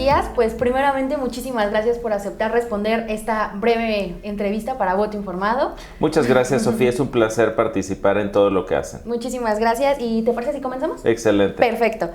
días. Pues primeramente muchísimas gracias por aceptar responder esta breve entrevista para Voto Informado. Muchas gracias, Sofía, es un placer participar en todo lo que hacen. Muchísimas gracias. ¿Y te parece si comenzamos? Excelente. Perfecto.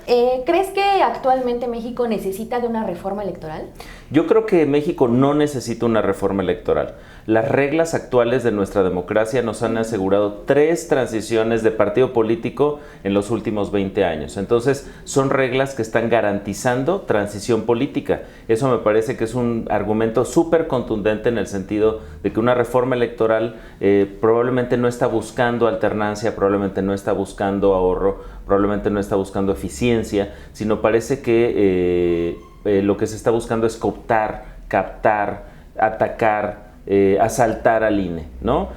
¿Crees que actualmente México necesita de una reforma electoral? Yo creo que México no necesita una reforma electoral. Las reglas actuales de nuestra democracia nos han asegurado 3 transiciones de partido político en los últimos 20 años. Entonces, son reglas que están garantizando transición política. Eso me parece que es un argumento súper contundente en el sentido de que una reforma electoral probablemente no está buscando alternancia, probablemente no está buscando ahorro, probablemente no está buscando eficiencia, sino parece que lo que se está buscando es cooptar, captar, atacar, asaltar al INE, ¿no?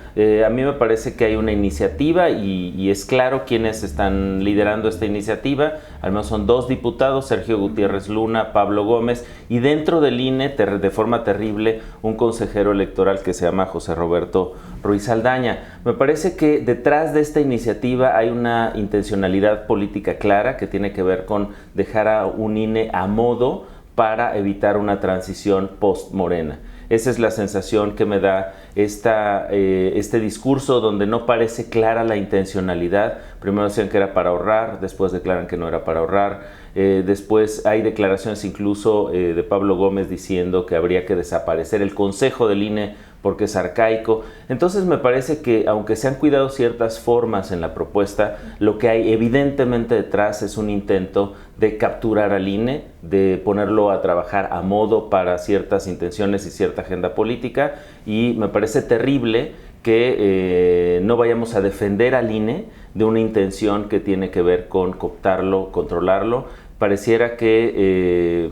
A mí me parece que hay una iniciativa y es claro quiénes están liderando esta iniciativa. Al menos son 2 diputados, Sergio Gutiérrez Luna, Pablo Gómez, y dentro del INE, de forma terrible, un consejero electoral que se llama José Roberto Ruiz Aldaña. Me parece que detrás de esta iniciativa hay una intencionalidad política clara que tiene que ver con dejar a un INE a modo para evitar una transición post-Morena. Esa es la sensación que me da este discurso donde no parece clara la intencionalidad. Primero decían que era para ahorrar, después declaran que no era para ahorrar. Después hay declaraciones incluso de Pablo Gómez diciendo que habría que desaparecer el Consejo del INE porque es arcaico. Entonces me parece que aunque se han cuidado ciertas formas en la propuesta, lo que hay evidentemente detrás es un intento de capturar al INE, de ponerlo a trabajar a modo para ciertas intenciones y cierta agenda política, y me parece terrible que no vayamos a defender al INE de una intención que tiene que ver con cooptarlo, controlarlo. Pareciera que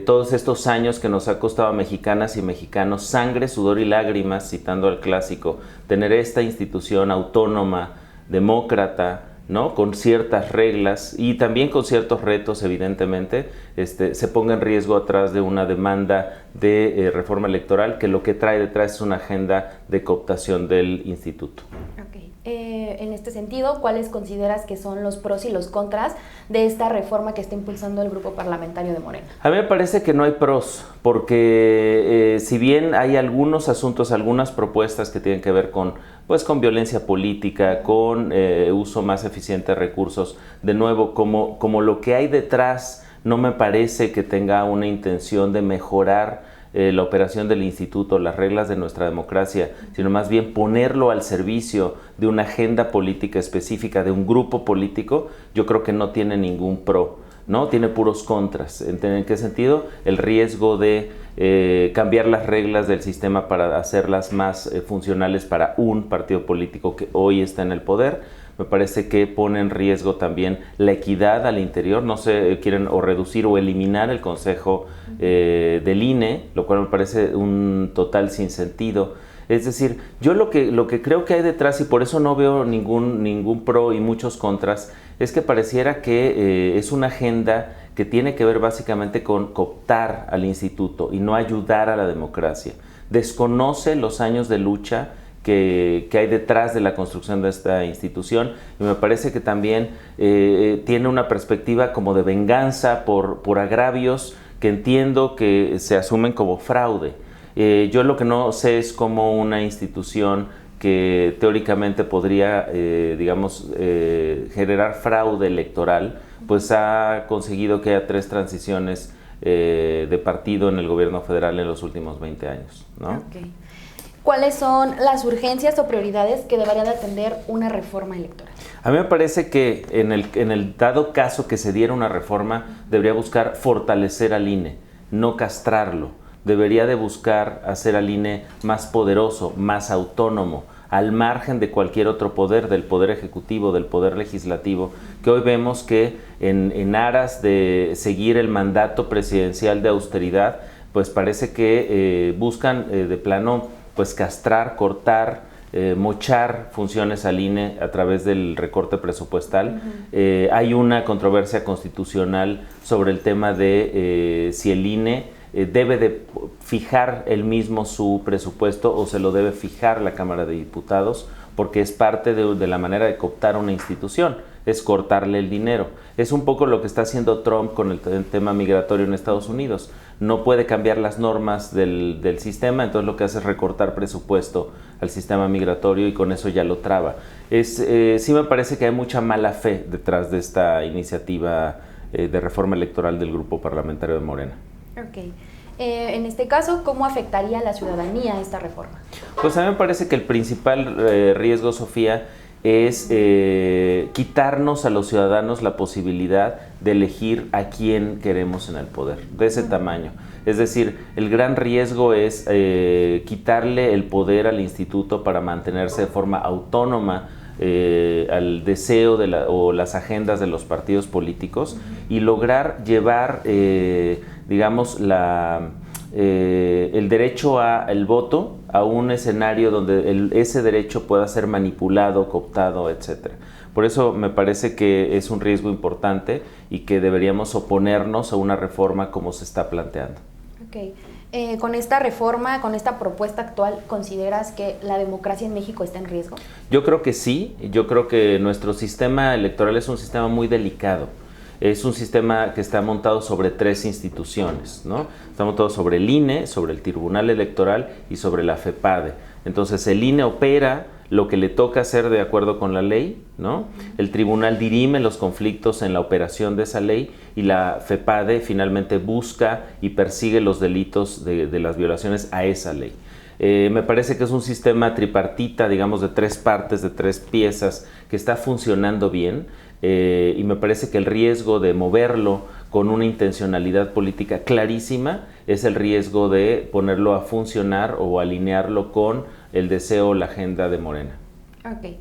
todos estos años que nos ha costado a mexicanas y mexicanos sangre, sudor y lágrimas, citando al clásico, tener esta institución autónoma, demócrata, ¿no? Con ciertas reglas y también con ciertos retos, evidentemente, se ponga en riesgo atrás de una demanda de reforma electoral que lo que trae detrás es una agenda de cooptación del instituto. Okay. En este sentido, ¿cuáles consideras que son los pros y los contras de esta reforma que está impulsando el grupo parlamentario de Morena? A mí me parece que no hay pros, porque si bien hay algunos asuntos, algunas propuestas que tienen que ver con violencia política, con uso más eficiente de recursos, de nuevo, como lo que hay detrás no me parece que tenga una intención de mejorar la operación del instituto, las reglas de nuestra democracia, sino más bien ponerlo al servicio de una agenda política específica, de un grupo político. Yo creo que no tiene ningún pro, ¿no? Tiene puros contras. ¿En qué sentido? El riesgo de cambiar las reglas del sistema para hacerlas más funcionales para un partido político que hoy está en el poder. Me parece que pone en riesgo también la equidad al interior. No se quieren o reducir o eliminar el Consejo del INE, lo cual me parece un total sinsentido. Es decir, yo lo que creo que hay detrás, y por eso no veo ningún pro y muchos contras, es que pareciera que es una agenda que tiene que ver básicamente con cooptar al instituto y no ayudar a la democracia. Desconoce los años de lucha que hay detrás de la construcción de esta institución, y me parece que también tiene una perspectiva como de venganza por agravios que entiendo que se asumen como fraude. Yo lo que no sé es cómo una institución que teóricamente podría, generar fraude electoral, pues ha conseguido que haya 3 transiciones de partido en el gobierno federal en los últimos 20 años, ¿no? Okay. ¿Cuáles son las urgencias o prioridades que debería de atender una reforma electoral? A mí me parece que en el dado caso que se diera una reforma, debería buscar fortalecer al INE, no castrarlo. Debería de buscar hacer al INE más poderoso, más autónomo, al margen de cualquier otro poder, del poder ejecutivo, del poder legislativo, que hoy vemos que en aras de seguir el mandato presidencial de austeridad, pues parece que buscan de plano castrar, cortar, mochar funciones al INE a través del recorte presupuestal. Hay una controversia constitucional sobre el tema de si el INE debe de fijar él mismo su presupuesto o se lo debe fijar la Cámara de Diputados, porque es parte de la manera de cooptar una institución, es cortarle el dinero. Es un poco lo que está haciendo Trump con el tema migratorio en Estados Unidos. No puede cambiar las normas del sistema, entonces lo que hace es recortar presupuesto al sistema migratorio y con eso ya lo traba. Sí me parece que hay mucha mala fe detrás de esta iniciativa de reforma electoral del grupo parlamentario de Morena. Ok. En este caso, ¿cómo afectaría a la ciudadanía esta reforma? Pues a mí me parece que el principal riesgo, Sofía, es quitarnos a los ciudadanos la posibilidad de elegir a quién queremos en el poder, de ese tamaño. Es decir, el gran riesgo es quitarle el poder al instituto para mantenerse de forma autónoma al deseo o las agendas de los partidos políticos y lograr llevar, digamos, el derecho al voto a un escenario donde ese derecho pueda ser manipulado, cooptado, etc. Por eso me parece que es un riesgo importante y que deberíamos oponernos a una reforma como se está planteando. Okay. Con esta reforma, con esta propuesta actual, ¿consideras que la democracia en México está en riesgo? Yo creo que sí. Yo creo que nuestro sistema electoral es un sistema muy delicado. Es un sistema que está montado sobre 3 instituciones, ¿no? Está montado sobre el INE, sobre el Tribunal Electoral y sobre la FEPADE. Entonces el INE opera lo que le toca hacer de acuerdo con la ley, ¿no? El tribunal dirime los conflictos en la operación de esa ley y la FEPADE finalmente busca y persigue los delitos de las violaciones a esa ley. Me parece que es un sistema tripartita, digamos, de 3 partes, de 3 piezas, que está funcionando bien. Y me parece que el riesgo de moverlo con una intencionalidad política clarísima es el riesgo de ponerlo a funcionar o alinearlo con el deseo o la agenda de Morena. Ok.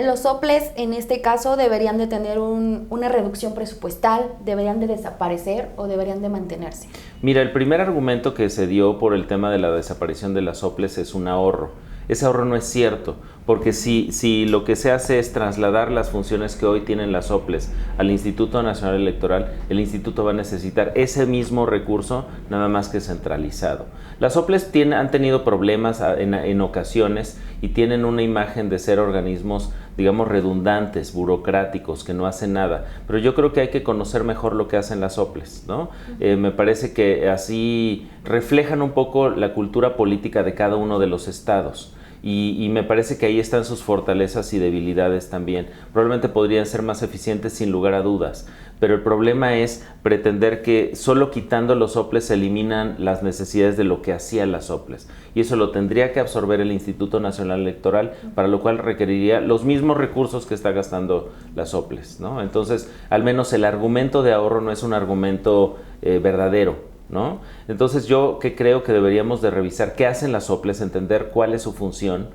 Los soples en este caso deberían de tener una reducción presupuestal, deberían de desaparecer o deberían de mantenerse. Mira, el primer argumento que se dio por el tema de la desaparición de las soples es un ahorro. Ese ahorro no es cierto, porque si lo que se hace es trasladar las funciones que hoy tienen las soples al Instituto Nacional Electoral, el instituto va a necesitar ese mismo recurso, nada más que centralizado. Las soples han tenido problemas en ocasiones y tienen una imagen de ser organismos, digamos, rdundantes, burocráticos, que no hacen nada. Pero yo creo que hay que conocer mejor lo que hacen las soples, ¿no? Me parece que así reflejan un poco la cultura política de cada uno de los estados. Y me parece que ahí están sus fortalezas y debilidades también. Probablemente podrían ser más eficientes sin lugar a dudas, pero el problema es pretender que solo quitando los soples se eliminan las necesidades de lo que hacían las soples. Y eso lo tendría que absorber el Instituto Nacional Electoral, para lo cual requeriría los mismos recursos que está gastando las soples, ¿no? Entonces, al menos el argumento de ahorro no es un argumento verdadero, ¿no? Entonces yo creo que deberíamos de revisar qué hacen las soples, entender cuál es su función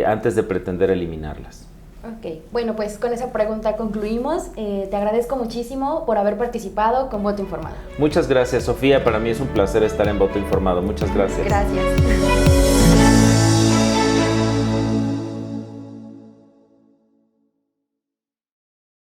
antes de pretender eliminarlas. Ok, bueno, pues con esa pregunta concluimos. Te agradezco muchísimo por haber participado con Voto Informado. Muchas gracias, Sofía. Para mí es un placer estar en Voto Informado. Muchas gracias. Gracias.